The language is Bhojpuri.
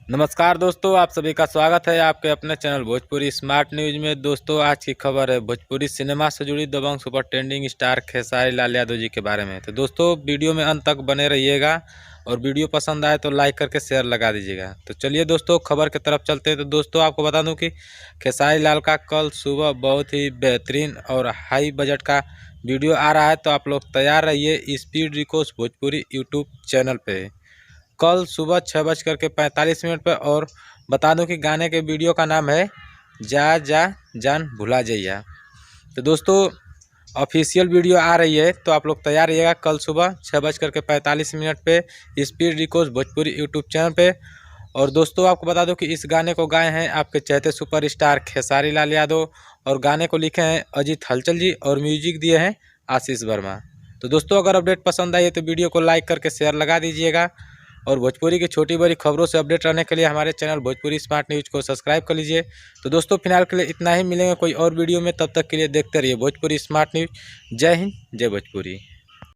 नमस्कार दोस्तों, आप सभी का स्वागत है आपके अपने चैनल भोजपुरी स्मार्ट न्यूज में। दोस्तों, आज की खबर है भोजपुरी सिनेमा से जुड़ी दबंग super trending star Khesari Lal Yadav ji के बारे में। तो दोस्तों, वीडियो में अंत तक बने रहिएगा और वीडियो पसंद आए तो लाइक करके शेयर लगा दीजिएगा। तो चलिए दोस्तों, खबर की तरफ चलते हैं। तो दोस्तों, आपको बता दूं कि खेसारी लाल का कल सुबह बहुत ही बेहतरीन और हाई बजट का वीडियो आ रहा है। तो आप लोग तैयार रहिए speed recourse Bhojpuri YouTube channel पर कल सुबह 6:45 पर। और बता दूं कि गाने के वीडियो का नाम है जा जा जान भुला जइया। तो दोस्तों, ऑफिशियल वीडियो आ रही है, तो आप लोग तैयार रहिएगा कल सुबह 6:45 पे speed records Bhojpuri YouTube channel पे। और दोस्तों, आपको बता दूं कि इस गाने को गाए हैं आपके चहेते सुपरस्टार खेसारी लाल यादव और गाने को लिखे हैं अजीत हलचल जी और म्यूजिक दिए हैं आशीष वर्मा। तो दोस्तों, अगर अपडेट पसंद आई है तो वीडियो को लाइक करके शेयर लगा दीजिएगा और भोजपुरी की छोटी बड़ी खबरों से अपडेट रहने के लिए हमारे चैनल भोजपुरी स्मार्ट न्यूज को सब्सक्राइब कर लीजिए। तो दोस्तों, फिलहाल के लिए इतना ही, मिलेंगे कोई और वीडियो में, तब तक के लिए देखते रहिए भोजपुरी स्मार्ट न्यूज। जय हिंद, जय भोजपुरी।